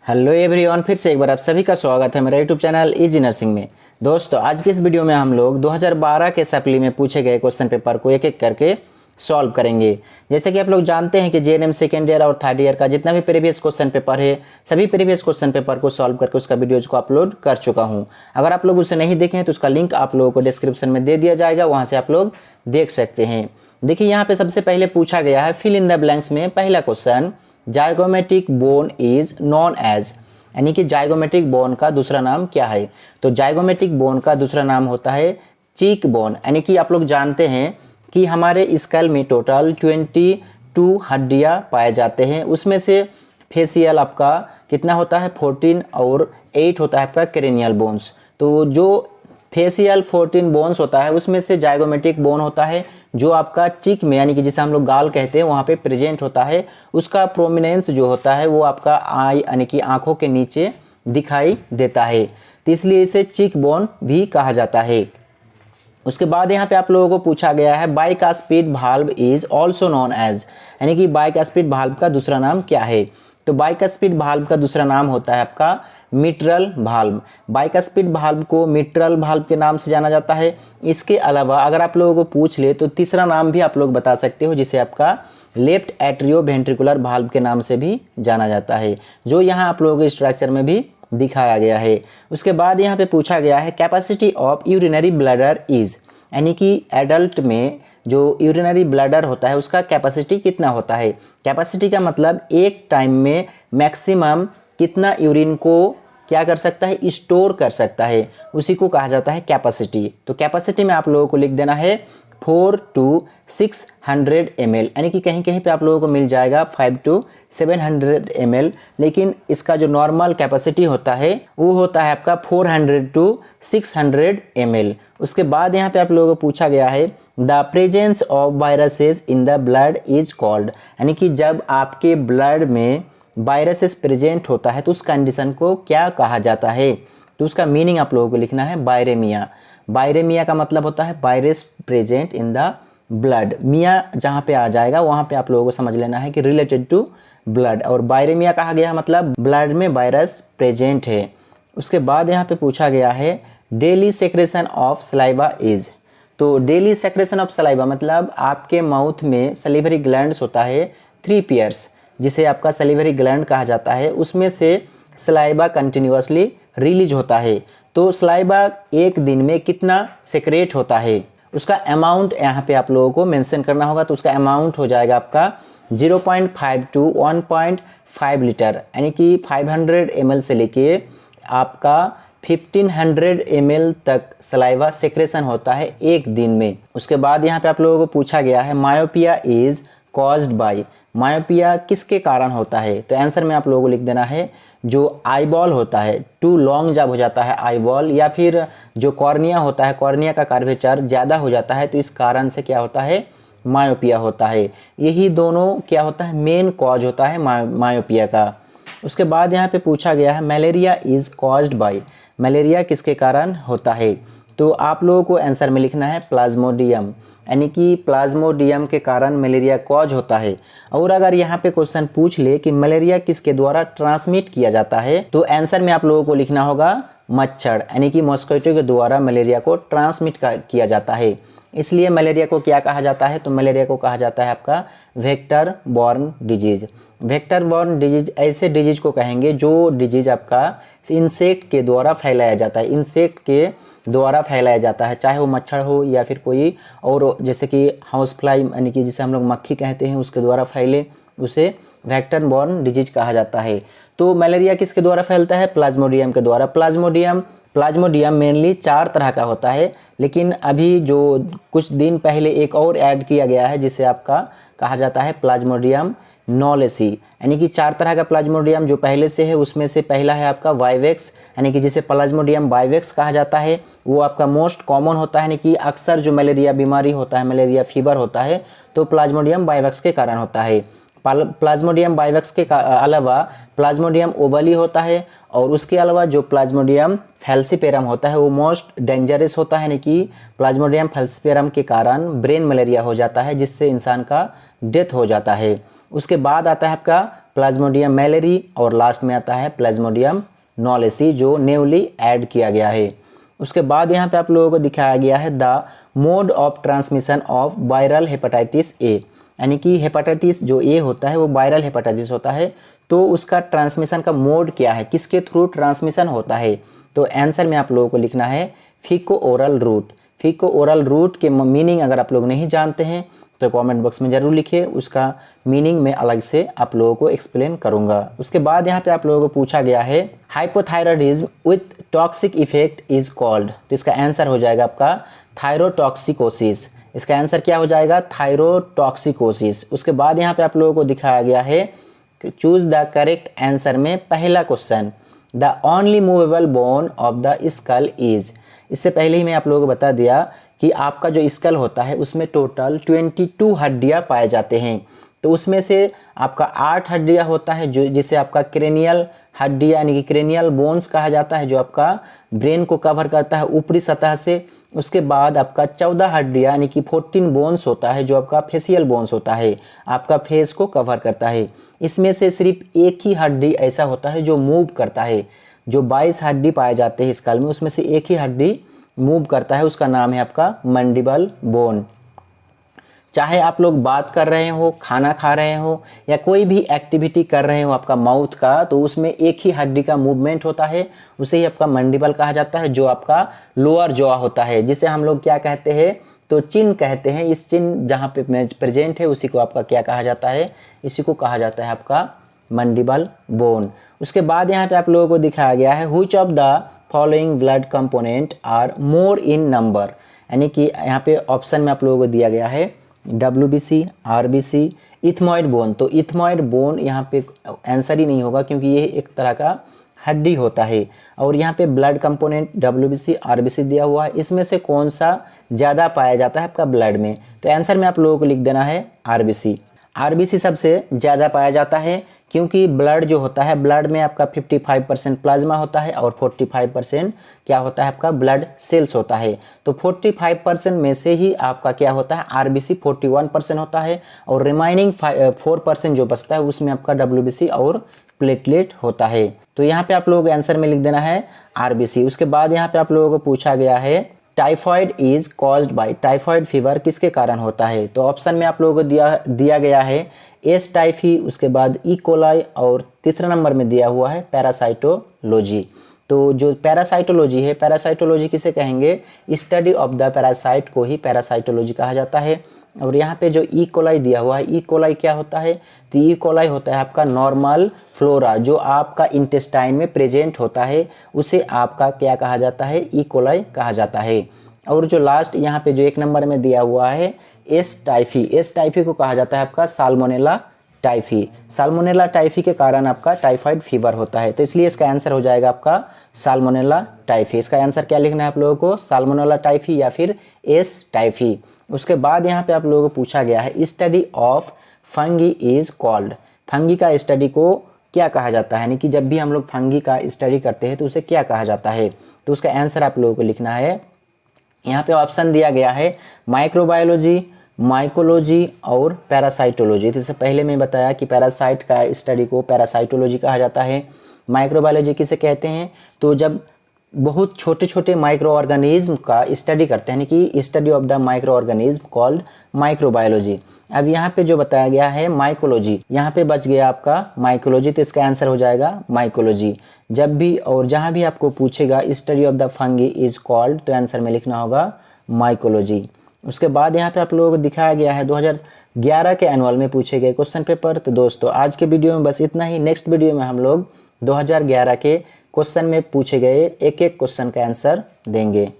Hello everyone, फिर से एक बार आप सभी का स्वागत है मेरा यूट्यूब चैनल इजी नर्सिंग में। दोस्तों, आज की इस वीडियो में हम लोग 2012 के सप्ली में पूछे गए क्वेश्चन पेपर को एक एक करके सॉल्व करेंगे। जैसे कि आप लोग जानते हैं कि जेएनएम सेकेंड ईयर और थर्ड ईयर का जितना भी प्रीवियस क्वेश्चन पेपर है, सभी प्रीवियस क्वेश्चन पेपर को सॉल्व करके उसका वीडियोज को अपलोड कर चुका हूँ। अगर आप लोग उसे नहीं देखे हैं तो उसका लिंक आप लोगों को डिस्क्रिप्शन में दे दिया जाएगा, वहाँ से आप लोग देख सकते हैं। देखिए, यहाँ पे सबसे पहले पूछा गया है फिल इन द ब्लैंक्स में पहला question, zygomatic bone is known as, यानी कि जाइगोमेट्रिक बोन का दूसरा नाम क्या है। तो जाइगोमेट्रिक बोन का दूसरा नाम होता है चीक बोन। यानी कि आप लोग जानते हैं कि हमारे स्कल में टोटल 22 हड्डियां पाए जाते हैं, उसमें से फेसियल आपका कितना होता है 14 और 8 होता है आपका क्रेनियल बोन्स। तो जो फेसियल 14 बोन्स होता है उसमें से जाइगोमेट्रिक बोन होता है जो आपका चिक में, यानी कि जिसे हम लोग गाल कहते हैं, वहाँ पे प्रेजेंट होता है। उसका प्रोमिनेंस जो होता है वो आपका आई यानी कि आंखों के नीचे दिखाई देता है, तो इसलिए इसे चिक बोन भी कहा जाता है। उसके बाद यहाँ पे आप लोगों को पूछा गया है bicuspid valve is also known as, यानी कि बाइकास्पिड वाल्व का दूसरा नाम क्या है। तो बाइकास्पिड वाल्व का दूसरा नाम होता है आपका मिट्रल वाल्व। बाइकास्पिड वाल्व को मिट्रल वाल्व के नाम से जाना जाता है। इसके अलावा अगर आप लोगों को पूछ ले तो तीसरा नाम भी आप लोग बता सकते हो, जिसे आपका लेफ्ट एट्रियो वेंट्रिकुलर वाल्व के नाम से भी जाना जाता है, जो यहाँ आप लोगों के स्ट्रक्चर में भी दिखाया गया है। उसके बाद यहाँ पे पूछा गया है capacity of urinary bladder is, यानी कि एडल्ट में जो यूरिनरी ब्लैडर होता है उसका कैपेसिटी कितना होता है। कैपेसिटी का मतलब एक टाइम में मैक्सिमम कितना यूरिन को क्या कर सकता है, स्टोर कर सकता है, उसी को कहा जाता है कैपेसिटी। तो कैपेसिटी में आप लोगों को लिख देना है 4 to 600 ml, यानी कि कहीं कहीं पे आप लोगों को मिल जाएगा 5 to 700 ml, लेकिन इसका जो नॉर्मल कैपेसिटी होता है वो होता है आपका 400 to 600 ml। उसके बाद यहाँ पे आप लोगों को पूछा गया है the presence of viruses in the blood is called, यानी कि जब आपके ब्लड में वायरसेस प्रेजेंट होता है तो उस कंडीशन को क्या कहा जाता है। तो उसका मीनिंग आप लोगों को लिखना है वायरेमिया। वायरेमिया का मतलब होता है virus present in the blood. मिया जहाँ पे आ जाएगा वहाँ पे आप लोगों को समझ लेना है कि रिलेटेड टू ब्लड, और वायरेमिया कहा गया मतलब ब्लड में वायरस प्रेजेंट है। उसके बाद यहाँ पे पूछा गया है daily secretion of saliva is. तो डेली सेक्रेशन ऑफ सलाइवा मतलब आपके माउथ में सलीवरी ग्लैंड्स होता है 3 पेयर्स, जिसे आपका सलीवरी ग्लैंड कहा जाता है, उसमें से सलाइवा कंटिन्यूअसली रिलीज होता है। तो सलाइवा एक दिन में कितना सेक्रेट होता है उसका अमाउंट यहाँ पे आप लोगों को मेंशन करना होगा। तो उसका अमाउंट हो जाएगा आपका 0.5 to 1.5 लीटर, यानी कि 500 ml से लेके आपका 1500 ml तक सलाइवा सेक्रेशन होता है एक दिन में। उसके बाद यहाँ पे आप लोगों को पूछा गया है myopia is caused by, myopia किसके कारण होता है। तो आंसर में आप लोगों को लिख देना है जो आईबॉल होता है टू लॉन्ग जब हो जाता है आईबॉल, या फिर जो कॉर्निया होता है, कॉर्निया का कर्वेचर ज़्यादा हो जाता है, तो इस कारण से क्या होता है मायोपिया होता है। यही दोनों क्या होता है मेन कॉज होता है मायोपिया का। उसके बाद यहाँ पे पूछा गया है malaria is caused by, malaria किसके कारण होता है। तो आप लोगों को आंसर में लिखना है प्लाज्मोडियम, यानी कि प्लाज्मोडियम के कारण मलेरिया कॉज होता है। और अगर यहाँ पे क्वेश्चन पूछ ले कि मलेरिया किसके द्वारा ट्रांसमिट किया जाता है, तो आंसर में आप लोगों को लिखना होगा मच्छर, यानी कि मॉस्किटो के द्वारा मलेरिया को ट्रांसमिट किया जाता है। इसलिए मलेरिया को क्या कहा जाता है, तो मलेरिया को कहा जाता है आपका vector borne disease. Vector borne disease ऐसे डिजीज को कहेंगे जो डिजीज आपका इंसेक्ट के द्वारा फैलाया जाता है, इंसेक्ट के द्वारा फैलाया जाता है, चाहे वो मच्छर हो या फिर कोई और, जैसे कि हाउस फ्लाई यानी कि जिसे हम लोग मक्खी कहते हैं, उसके द्वारा फैले, उसे वेक्टर बॉर्न डिजीज कहा जाता है। तो मलेरिया किसके द्वारा फैलता है, प्लाज्मोडियम के द्वारा। प्लाज्मोडियम मेनली 4 तरह का होता है, लेकिन अभी जो कुछ दिन पहले एक और ऐड किया गया है जिसे आपका कहा जाता है प्लाज्मोडियम नॉलेसी, यानी कि 4 तरह का प्लाज्मोडियम जो पहले से है उसमें से पहला है आपका वाइवेक्स, यानी कि जिसे प्लाज्मोडियम वाइवेक्स कहा जाता है। वो आपका मोस्ट कॉमन होता है, यानी कि अक्सर जो मलेरिया बीमारी होता है, मलेरिया फीवर होता है, तो प्लाज्मोडियम वाइवेक्स के कारण होता है। प्लाज्मोडियम वाइवेक्स के अलावा प्लाज्मोडियम ओवली होता है, और उसके अलावा जो प्लाज्मोडियम फैल्सीपेरम होता है वो मोस्ट डेंजरस होता है, यानी कि प्लाज्मोडियम फैल्सीपेरम के कारण ब्रेन मलेरिया हो जाता है, जिससे इंसान का डेथ हो जाता है। उसके बाद आता है आपका प्लाज्मोडियम मैलेरी और लास्ट में आता है प्लाज्मोडियम नॉलेसी जो न्यूली ऐड किया गया है। उसके बाद यहाँ पे आप लोगों को दिखाया गया है the mode of transmission of viral hepatitis A, यानी कि हेपेटाइटिस जो ए होता है वो वायरल हेपेटाइटिस होता है, तो उसका ट्रांसमिशन का मोड क्या है, किसके थ्रू ट्रांसमिशन होता है। तो आंसर में आप लोगों को लिखना है फीको ओरल रूट। फीको ओरल रूट के मीनिंग अगर आप लोग नहीं जानते हैं तो कमेंट बॉक्स में जरूर लिखिए, उसका मीनिंग मैं अलग से आप लोगों को एक्सप्लेन करूंगा। उसके बाद यहाँ पे आप लोगों को पूछा गया है hypothyroidism with toxic effect is called, तो इसका आंसर हो जाएगा आपका थायरोटॉक्सिकोसिस। इसका आंसर क्या हो जाएगा, थायरोटॉक्सिकोसिस। उसके बाद यहाँ पे आप लोगों को दिखाया गया है चूज द करेक्ट आंसर में पहला question, the only movable bone of the skull is. इससे पहले ही मैं आप लोगों को बता दिया कि आपका जो स्कल होता है उसमें टोटल 22 हड्डियां पाए जाते हैं, तो उसमें से आपका 8 हड्डियां होता है जो जिसे आपका क्रेनियल हड्डी यानी कि क्रेनियल बोन्स कहा जाता है, जो आपका ब्रेन को कवर करता है ऊपरी सतह से। उसके बाद आपका 14 हड्डियां यानी कि 14 बोन्स होता है जो आपका फेशियल बोन्स होता है, आपका फेस को कवर करता है। इसमें से सिर्फ एक ही हड्डी ऐसा होता है जो मूव करता है। जो 22 हड्डी पाए जाते हैं स्कल में उसमें से एक ही हड्डी मूव करता है, उसका नाम है आपका मंडिबल बोन। चाहे आप लोग बात कर रहे हो, खाना खा रहे हो या कोई भी एक्टिविटी कर रहे हो आपका माउथ का, तो उसमें एक ही हड्डी का मूवमेंट होता है, उसे ही आपका मंडिबल कहा जाता है, जो आपका लोअर जॉ होता है, जिसे हम लोग क्या कहते हैं तो चिन कहते हैं। इस चिन जहाँ पे प्रेजेंट है उसी को आपका क्या कहा जाता है, इसी को कहा जाता है आपका मंडिबल बोन। उसके बाद यहाँ पे आप लोगों को दिखाया गया है which of the following blood component are more in number, यानी कि यहाँ पे ऑप्शन में आप लोगों को दिया गया है WBC, RBC, इथमॉइड बोन। तो इथमॉइड बोन यहाँ पे आंसर ही नहीं होगा क्योंकि ये एक तरह का हड्डी होता है। और यहाँ पे ब्लड कंपोनेंट WBC, RBC दिया हुआ है, इसमें से कौन सा ज़्यादा पाया जाता है आपका ब्लड में, तो आंसर में आप लोगों को लिख देना है RBC। RBC सबसे ज़्यादा पाया जाता है क्योंकि ब्लड जो होता है, ब्लड में आपका 55% प्लाज्मा होता है और 45% क्या होता है आपका ब्लड सेल्स होता है। तो 45% में से ही आपका क्या होता है RBC 41% होता है और रिमाइनिंग 4% जो बचता है उसमें आपका WBC और प्लेटलेट होता है। तो यहाँ पे आप लोगों को आंसर में लिख देना है RBC। उसके बाद यहाँ पे आप लोगों को पूछा गया है typhoid is caused by, typhoid fever किसके कारण होता है, तो ऑप्शन में आप लोगों को दिया गया है एस टाइफी, उसके बाद ई कोलाई और तीसरा नंबर में दिया हुआ है पैरासाइटोलॉजी। तो जो पैरासाइटोलॉजी है, पैरासाइटोलॉजी किसे कहेंगे, स्टडी ऑफ द पैरासाइट को ही पैरासाइटोलॉजी कहा जाता है। और यहाँ पे जो ई कोलाई दिया हुआ है, ई कोलाई क्या होता है, तो ई कोलाई होता है आपका नॉर्मल फ्लोरा जो आपका इंटेस्टाइन में प्रेजेंट होता है, उसे आपका क्या कहा जाता है, ई कोलाई कहा जाता है। और जो लास्ट यहाँ पे जो एक नंबर में दिया हुआ है एस टाइफी, एस टाइफी को कहा जाता है आपका साल्मोनेला टाइफी। साल्मोनेला टाइफी के कारण आपका टाइफाइड फीवर होता है, तो इसलिए इसका आंसर हो जाएगा आपका साल्मोनेला टाइफी। इसका आंसर क्या लिखना है आप लोगों को, साल्मोनेला टाइफी या फिर एस टाइफी। उसके बाद यहाँ पे आप लोगों को पूछा गया है study of fungi is called, fungi का स्टडी को क्या कहा जाता है, यानी कि जब भी हम लोग फंगी का स्टडी करते हैं तो उसे क्या कहा जाता है, तो उसका आंसर आप लोगों को लिखना है। यहाँ पे ऑप्शन दिया गया है माइक्रोबायोलॉजी, माइकोलॉजी और पैरासाइटोलॉजी। तो इससे पहले मैं बताया कि पैरासाइट का स्टडी को पैरासाइटोलॉजी कहा जाता है। माइक्रोबायोलॉजी किसे कहते हैं, तो जब बहुत छोटे छोटे माइक्रो ऑर्गेनिज्म का स्टडी करते हैं, यानी कि study of the micro organism called microbiology. अब यहाँ पे जो बताया गया है माइकोलॉजी, यहाँ पे बच गया आपका माइकोलॉजी, तो इसका आंसर हो जाएगा माइकोलॉजी। जब भी और जहाँ भी आपको पूछेगा study of the fungi is called, तो आंसर में लिखना होगा माइकोलॉजी। उसके बाद यहाँ पे आप लोगों को दिखाया गया है 2011 के एनुअल में पूछे गए क्वेश्चन पेपर। तो दोस्तों आज के वीडियो में बस इतना ही। नेक्स्ट वीडियो में हम लोग 2011 के क्वेश्चन में पूछे गए एक एक क्वेश्चन का आंसर देंगे।